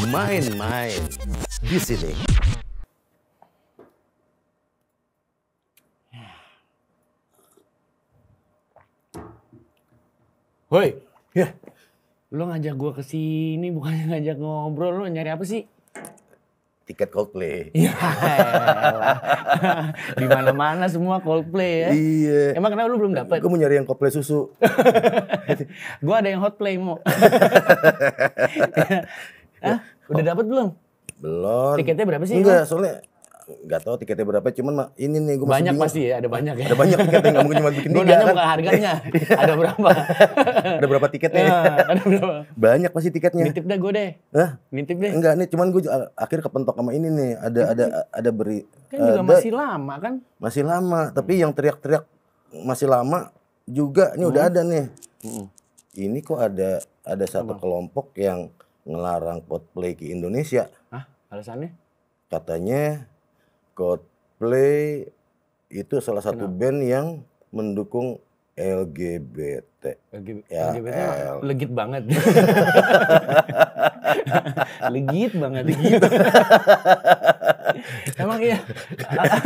main-main di sini. Woi, Ya, lo ngajak gua ke sini bukannya ngajak ngobrol, lo nyari apa sih? tiket Coldplay. Ya elah. Di mana-mana semua Coldplay ya. Iya. Emang kenapa lu belum dapet? Gue mau nyari yang Coldplay susu. Gua ada yang hot play mau. Hah? Udah dapet belum? Belum. Tiketnya berapa sih? Enggak, soalnya nggak tahu tiketnya berapa. Cuman ini nih gue masih Banyak bingung. pasti ya, ada banyak ya. Ada banyak tiketnya, nggak mungkin cuma bikin Gue tiga nanya kan. bukan harganya, ada berapa? Ada berapa tiketnya? Ya, ada berapa? Banyak pasti tiketnya. Nitip dah gue deh. Hah? Nitip deh. Enggak nih, cuman gue akhir kepentok sama ini nih. Ada beri. Kan juga masih lama kan? Masih lama, tapi yang teriak-teriak masih lama juga. Ini udah ada nih. Ini kok ada satu kelompok yang ngelarang Coldplay ke Indonesia. Hah? Alasannya? Katanya Coldplay itu salah satu band yang mendukung LGBT. Ya, LGBT legit banget. Legit banget. Emang iya.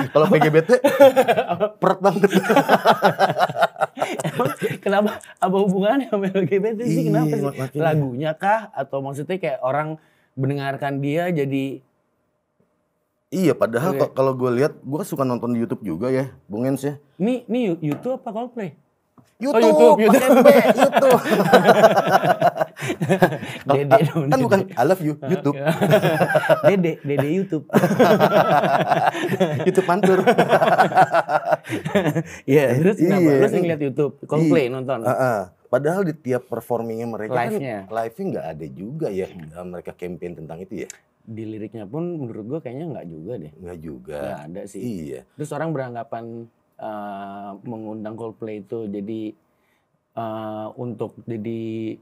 Kalau LGBT peret banget. Emang kenapa apa hubungannya sama LGBT sih? Kenapa sih? Makanya. Lagunya kah? Atau maksudnya kayak orang mendengarkan dia jadi Iya, padahal kalau gue lihat, gue suka nonton di YouTube juga ya, Bung Ens ya. ini YouTube apa Coldplay? YouTube, YouTube. pakai B, YouTube. Dede dong. Kan Dede. bukan I love you, YouTube. Dede YouTube. YouTube mantur. Iya, terus kenapa? Iya. Lu sering lihat YouTube Coldplay nonton? Padahal di tiap performingnya mereka Live-nya. kan live-nya nggak ada juga ya mereka campaign tentang itu ya. Di liriknya pun menurut gue kayaknya nggak juga deh. Nggak juga. Nggak ada sih. Iya. Terus orang beranggapan mengundang Coldplay itu jadi untuk jadi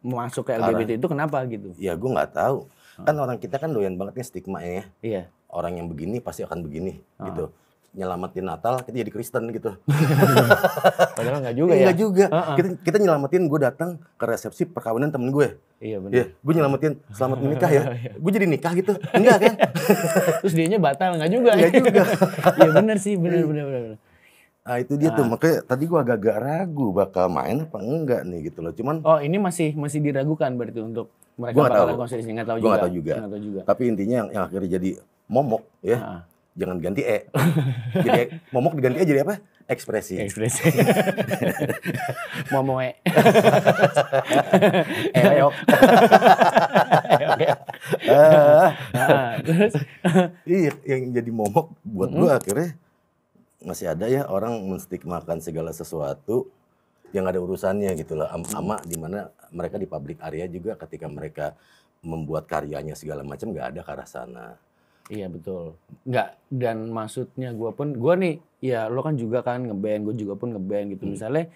masuk ke LGBT itu kenapa gitu? Ya gue nggak tahu. Kan orang kita kan doyan banget nih stigma ya. Iya. Orang yang begini pasti akan begini gitu. Nyelamatin Natal kita jadi Kristen gitu. Padahal nggak juga ya. Enggak juga. Kita nyelamatin gue datang ke resepsi perkawinan temen gue. Iya benar. Iya, gue nyelamatin selamat menikah ya. Gue jadi nikah gitu. Enggak kan? Terus dianya batal nggak juga? Enggak juga. Iya benar sih, benar. Nah itu dia tuh, makanya tadi gue agak-agak ragu bakal main apa enggak nih gitu loh. Cuman Oh ini masih diragukan berarti untuk mereka Gua nggak bakal tahu. konstitusi nggak tahu Gua juga. nggak tahu juga. Nggak tahu juga. Tapi intinya yang akhirnya jadi momok ya. Jangan ganti E. Jadi momok diganti E jadi apa? Ekspresi. Ekspresi. Momoe. Eok. Terus Iya, yang jadi momok buat gue akhirnya masih ada ya orang menstigmakan segala sesuatu yang ada urusannya gitu loh. Sama di mana mereka di public area juga ketika mereka membuat karyanya segala macam nggak ada ke arah sana. iya betul. Nggak, dan maksudnya gue nih, ya lo kan juga kan ngeband, gue juga pun ngeband gitu. Misalnya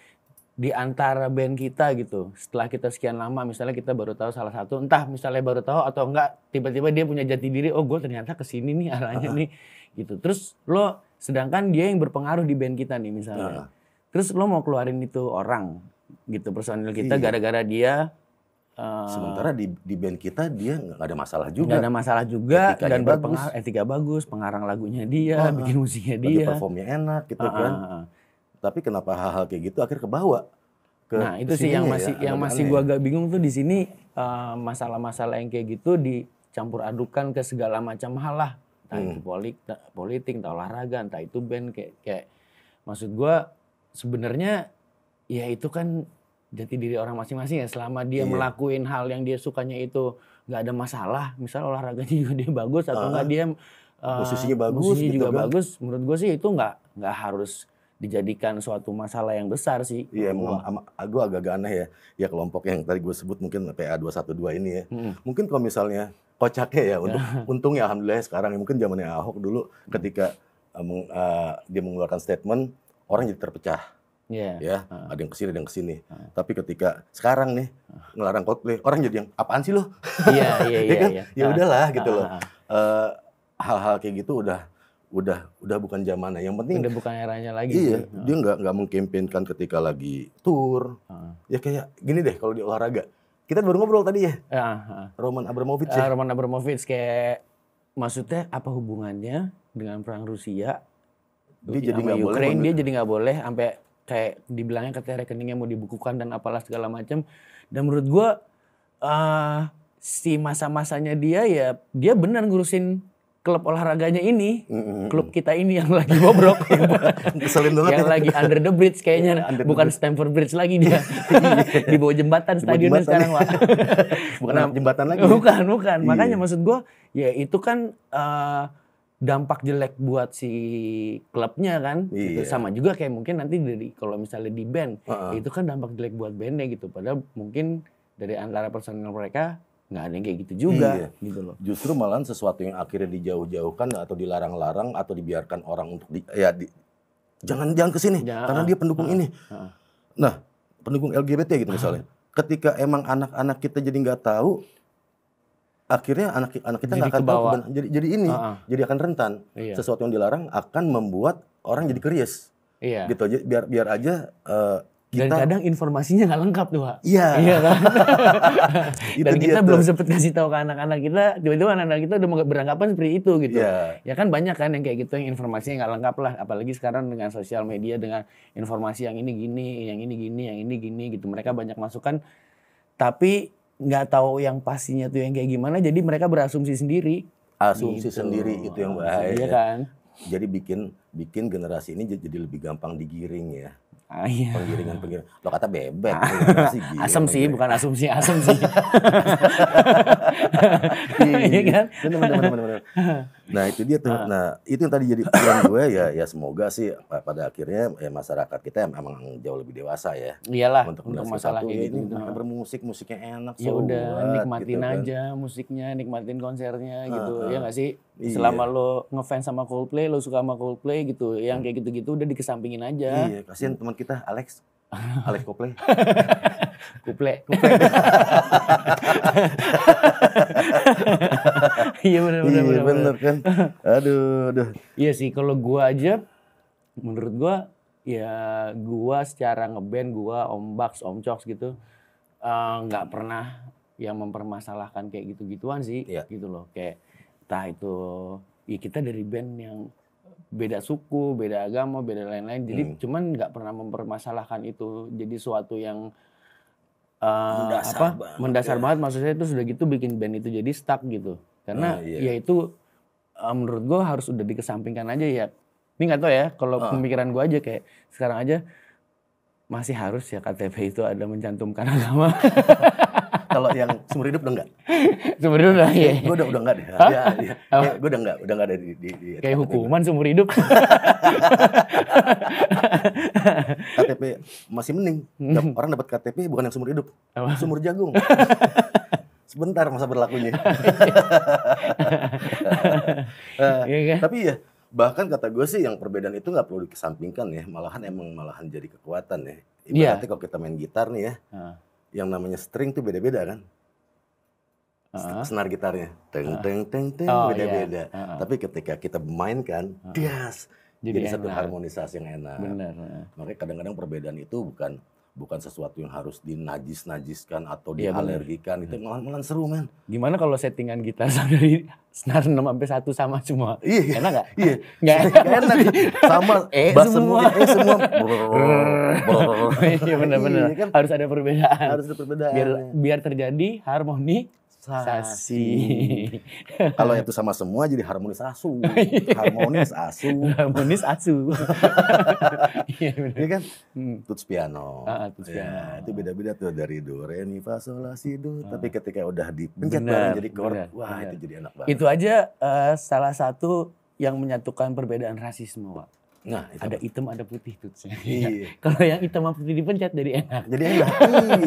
di antara band kita gitu, setelah kita sekian lama, misalnya kita baru tahu salah satu, entah misalnya baru tahu atau enggak, tiba-tiba dia punya jati diri, oh gue ternyata kesini nih arahnya nih, gitu. Terus lo, sedangkan dia yang berpengaruh di band kita nih misalnya. Terus lo mau keluarin itu orang, gitu, personil kita gara-gara dia. Sementara di band kita dia nggak ada masalah juga. Nggak ada masalah juga, Etikanya dan bagus. etika bagus, pengarang lagunya dia, bikin musiknya Lagi dia. performnya enak gitu kan. Tapi kenapa hal-hal kayak gitu akhirnya kebawa ke Nah itu sih yang masih gua agak bingung tuh di sini, masalah-masalah yang kayak gitu dicampur adukan ke segala macam hal lah, entah itu politik, entah olahraga, entah itu band, kayak maksud gua sebenarnya ya itu kan jati diri orang masing-masing ya, selama dia melakuin hal yang dia sukanya itu nggak ada masalah, misal olahraganya juga dia bagus atau nggak dia musisinya bagus musisinya gitu juga kan. bagus, menurut gue sih itu nggak harus dijadikan suatu masalah yang besar sih. Iya, gue agak-agak aneh ya. Ya kelompok yang tadi gue sebut mungkin PA 212 ini ya. Mungkin kalau misalnya kocaknya ya, untung ya alhamdulillah sekarang ya, mungkin zamannya Ahok dulu ketika dia mengeluarkan statement, orang jadi terpecah. Ya, ada yang kesini, ada yang kesini. Tapi ketika sekarang nih ngelarang Coldplay, orang jadi yang apaan sih lo? Iya. kan? Ya udahlah gitu loh. Hal-hal kayak gitu udah bukan zamannya. Yang penting udah bukan eranya lagi. Iya, dia nggak mengkampanyekan ketika lagi tour. Ya kayak gini deh kalau di olahraga, Kita baru ngobrol tadi ya. Ya, Roman Abramovich ya. Roman Abramovich kayak maksudnya apa hubungannya dengan perang Rusia? Dia jadi sama nggak boleh. Ukraine, dia jadi nggak boleh sampai kayak dibilangnya katanya rekeningnya mau dibukukan dan apalah segala macam. Dan menurut gua si masa-masanya dia ya dia benar ngurusin klub olahraganya ini, klub kita ini yang lagi bobrok, Keselin banget yang ya. lagi under the bridge kayaknya, Under the bukan Stamford Bridge lagi dia, di bawah jembatan stadionnya sekarang Pak. Bukan jembatan lagi. Bukan. Iya. Makanya maksud gua ya itu kan dampak jelek buat si klubnya kan. Gitu. Iya. Sama juga kayak mungkin nanti dari kalau misalnya di band, itu kan dampak jelek buat bandnya gitu. Padahal mungkin dari antara personil mereka nggak ada yang kayak gitu juga, Iya. gitu loh. Justru malahan sesuatu yang akhirnya dijauh-jauhkan atau dilarang-larang atau dibiarkan orang untuk jangan kesini karena dia pendukung ini. Nah, pendukung LGBT gitu misalnya. Ketika emang anak-anak kita jadi nggak tahu, akhirnya anak kita nggak akan tahu. Jadi ini, jadi akan rentan. Iya. Sesuatu yang dilarang akan membuat orang jadi curious. Iya. Gitu aja, biar aja kita. Dan kadang informasinya nggak lengkap tuh Pak. Iya. Iya kan. Itu Dan dia kita tuh. belum sempet kasih tahu ke anak-anak kita, tiba-tiba anak-anak kita udah beranggapan seperti itu gitu. Iya. Ya kan banyak kan yang kayak gitu yang informasinya nggak lengkap lah, apalagi sekarang dengan sosial media dengan informasi yang ini gini, yang ini gini, yang ini gini gitu. Mereka banyak masukan tapi nggak tahu yang pastinya tuh yang kayak gimana, jadi mereka berasumsi sendiri. Asumsi Gitu. sendiri itu yang bahaya. Iya kan. Jadi bikin generasi ini jadi lebih gampang digiring ya. Iya. Penggiringan. Lo kata bebek. Asem sih, bukan asumsi, asem sih. Iya kan? Bener. Nah itu dia tuh. Nah itu yang tadi jadi pikiran gue ya semoga sih pada akhirnya ya masyarakat kita emang jauh lebih dewasa ya. Iyalah Untuk masalah kayak gitu. Musiknya enak. Ya udah nikmatin gitu kan. aja musiknya, nikmatin konsernya gitu. Ya nggak sih? Iya. Selama lo ngefans sama Coldplay, lo suka sama Coldplay gitu. Yang kayak gitu-gitu udah dikesampingin aja. Iya, kasihan teman kita Alex Coldplay. Kuple. Iya benar. Kan. Aduh. Iya sih kalau gua aja menurut gua ya gua secara ngeband gua Om Bax, Om Cox gitu nggak pernah yang mempermasalahkan kayak gitu-gituan sih. Iya. Gitu loh. Kayak entah itu ya kita dari band yang beda suku, beda agama, beda lain-lain. Jadi cuman nggak pernah mempermasalahkan itu jadi suatu yang mendasar banget. Maksudnya itu sudah gitu bikin band itu jadi stuck gitu. Karena ya itu menurut gue harus udah dikesampingkan aja ya. Ini nggak tahu ya kalau pemikiran gue aja kayak sekarang aja masih harus ya KTP itu ada mencantumkan agama. Kalau yang seumur hidup udah enggak? Seumur hidup udah ya. Gue udah enggak deh. Ya, gue udah enggak ada di kayak hukuman seumur hidup. KTP masih mending. Orang dapat KTP bukan yang seumur hidup. Sumur jagung. Sebentar masa berlakunya. Iya kan? Tapi ya bahkan kata gue sih yang perbedaan itu nggak perlu dikesampingkan ya. Malahan jadi kekuatan ya. Ibaratnya kalau kita main gitar nih ya. Yang namanya string tuh beda-beda kan. Senar gitarnya teng beda-beda. Tapi ketika kita memainkan jadi satu harmonisasi yang enak. Benar. Makanya kadang-kadang perbedaan itu bukan sesuatu yang harus dinajis-najiskan atau dialergikan. Itu malah seru men. Gimana kalau settingan gitar dari senar 6 sampai 1 sama semua? Iya. Enak nggak? Iya. Nggak enak. Sama bass semua. Semua. Iya benar-benar. Iya, kan? Harus ada perbedaan. Harus ada perbedaan. Biar terjadi harmonisasi. Kalau itu sama semua jadi harmonis asu. Harmonis asu. Iya benar. Iya kan? Tuts piano. Tuts piano. Ya, itu beda-beda tuh dari do, re, mi, fa, sol, la, si, do. Tapi ketika udah dipencet bareng jadi chord, wah itu jadi enak banget. Itu aja salah satu yang menyatukan perbedaan rasisme, Pak. Nah, itu ada hitam ada putih tutsnya. Iya. Kalau yang hitam sama putih dipencet jadi enak. Jadi enak.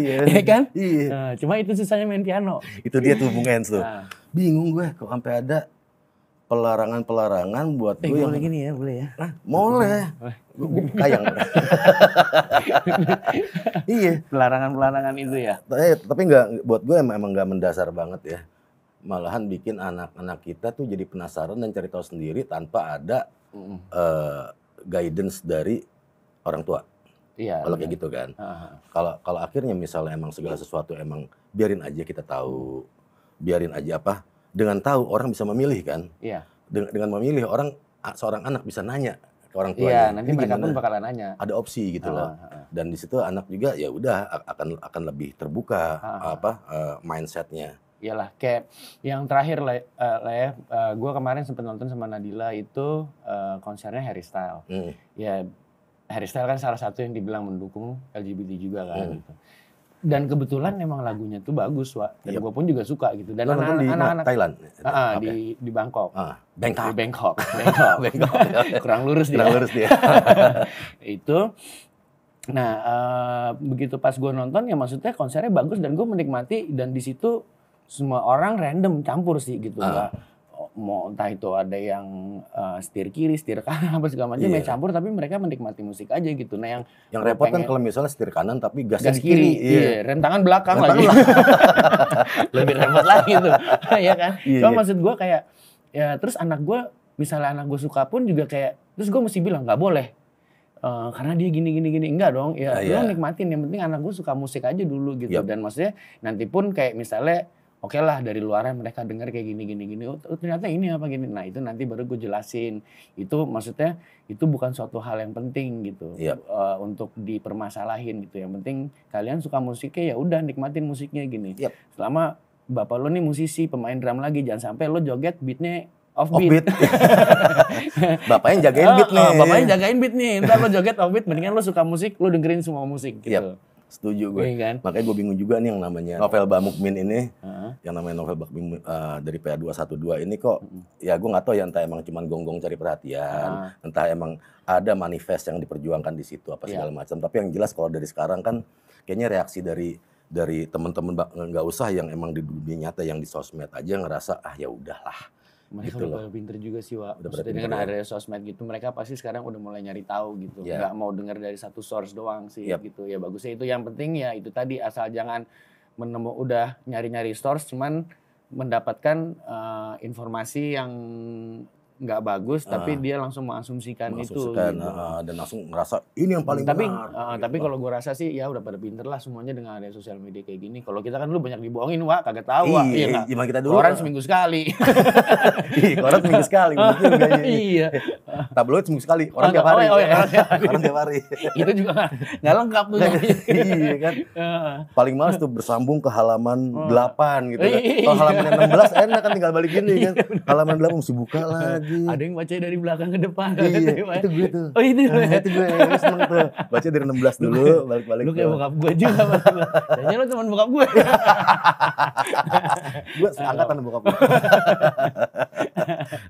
Iya. Iya kan? Iya. Cuma itu susahnya main piano. Itu dia tuh Bung Ens tuh. Bingung gue kok sampai ada pelarangan buat gue yang boleh gini ya, boleh ya. Boleh. Gue kayang. Iya. Pelarangan itu ya. Tapi nggak, buat gue emang nggak mendasar banget ya. Malahan bikin anak-anak kita tuh jadi penasaran dan cari tahu sendiri tanpa ada guidance dari orang tua. Iya. Kalau kayak gitu kan. Kalau akhirnya misalnya emang segala sesuatu emang biarin aja kita tahu, biarin aja apa, dengan tahu orang bisa memilih kan, Iya. dengan memilih orang, seorang anak bisa nanya ke orang Iya, tuanya, nanti ini mereka gimana? pun bakalan nanya. Ada opsi gitu loh, dan di situ anak juga ya udah akan lebih terbuka mindsetnya. Iyalah, kayak yang terakhir lah ya, gue kemarin sempat nonton sama Nadila itu konsernya Harry Styles. Ya Harry Styles kan salah satu yang dibilang mendukung LGBT juga kan. Gitu. Dan kebetulan memang lagunya tuh bagus, Wak. Dan gue pun juga suka gitu. Dan anak-anak Thailand? Di Bangkok. Bangkok. Di Bangkok. Kurang lurus dia. Itu. Nah, begitu pas gue nonton ya maksudnya konsernya bagus dan gue menikmati, dan di situ semua orang random campur sih gitu. Mau entah itu ada yang setir kiri, setir kanan, apa segala macam main campur, tapi mereka menikmati musik aja gitu. Nah yang repot kan kalau misalnya setir kanan tapi gas kiri, rem tangan belakang lagi. Lebih repot lagi tuh, ya kan? Cuma maksud gue kayak, ya terus misalnya anak gue suka pun juga kayak, terus gue mesti bilang nggak boleh. Karena dia gini enggak dong, ya lo nikmatin, yang penting anak gue suka musik aja dulu gitu. Dan maksudnya nanti pun kayak misalnya oke lah dari luaran mereka dengar kayak gini, oh ternyata ini apa gini. Nah itu nanti baru gue jelasin. Itu maksudnya itu bukan suatu hal yang penting gitu untuk dipermasalahin gitu. Yang penting kalian suka musiknya ya udah nikmatin musiknya gini. Selama bapak lo nih musisi, pemain drum lagi, jangan sampai lo joget beatnya offbeat. Bapaknya jagain beat nih. Bapaknya jagain beat nih. Ntar lo joget offbeat, mendingan lo suka musik, lo dengerin semua musik gitu. Setuju gue. Kan? Makanya gue bingung juga nih yang namanya novel Bamukmin ini, yang namanya novel Bamukmin dari PA212 ini kok, ya gue nggak tahu ya entah emang cuma gonggong cari perhatian, entah emang ada manifest yang diperjuangkan di situ apa segala macam. Tapi yang jelas kalau dari sekarang kan, kayaknya reaksi dari teman-teman nggak usah yang emang di dunia nyata, yang di sosmed aja ngerasa ya udahlah. Mereka udah pinter juga sih, Wak. Maksudnya dengan ada sosmed gitu, mereka pasti sekarang udah mulai nyari tahu gitu. Nggak mau dengar dari satu source doang sih gitu. Ya bagusnya itu, yang penting ya itu tadi, asal jangan udah nyari-nyari source, cuman mendapatkan informasi yang nggak bagus, tapi dia langsung mengasumsikan itu. Gitu. Dan langsung ngerasa ini yang paling benar. Tapi kalau gue rasa sih ya udah pada pinter lah semuanya dengan ada sosial media kayak gini. Kalau kita kan dulu banyak dibohongin, Wak, kagak tahu, Wak. Iya, gimana kita dulu? Koran seminggu sekali. Koran seminggu sekali. Iya. Tabloid seminggu sekali. Orang tiap hari. Orang tiap hari. Itu juga nggak lengkap tuh. Iya kan. Paling males tuh bersambung ke halaman 8 gitu kan. Kalau halaman 16 enak kan, tinggal balik gini kan. Halaman 8 mesti buka lagi. Ada yang baca dari belakang ke depan. Iya, itu gue tuh. Oh itu gue seneng tuh. Baca dari 16 dulu, balik-balik. Lu kayak bokap gue juga. Kayaknya lu teman bokap gue. Gue seangkatan bokap gue.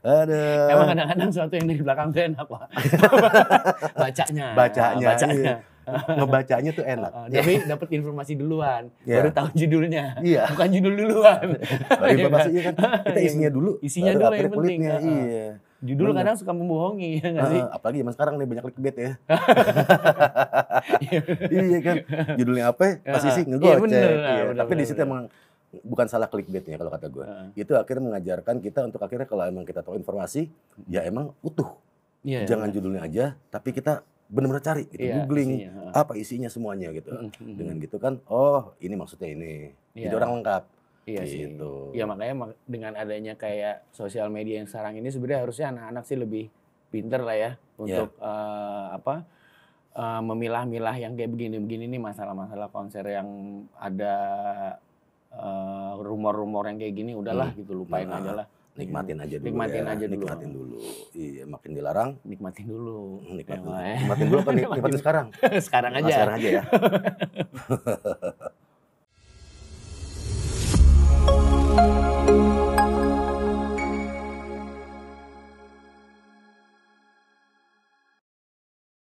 Aduh. Emang kadang-kadang sesuatu yang dari belakang tuh enak, Pak. Bacanya. Ngebacanya tuh enak. Tapi dapat informasi duluan, baru tahu judulnya. Bukan judul duluan. Baru informasi kan. Kita isinya dulu. Isinya dulu yang penting. Iya. Judul kadang suka membohongi, ya nggak sih? Apalagi zaman sekarang nih banyak clickbait ya. Iya kan. Judulnya apa? Pas isi ngegocek. Tapi di situ emang bukan salah clickbaitnya kalau kata gue. Itu akhirnya mengajarkan kita untuk akhirnya kalau emang kita tahu informasi, ya emang utuh. Jangan judulnya aja, tapi kita benar-benar cari, gitu, googling apa isinya semuanya gitu. Dengan gitu kan, oh ini maksudnya ini. Jadi orang lengkap. Iya gitu. Sih. Ya makanya dengan adanya kayak sosial media yang sekarang ini sebenarnya harusnya anak-anak sih lebih pinter lah ya untuk memilah-milah yang kayak begini-begini nih, masalah-masalah konser yang ada rumor-rumor yang kayak gini, udahlah gitu, lupain aja lah. Nikmatin aja dulu. Nikmatin dulu. Iya, makin dilarang. Nikmatin dulu. Nikmatin dulu apa nikmatin sekarang? Sekarang aja. Sekarang aja ya.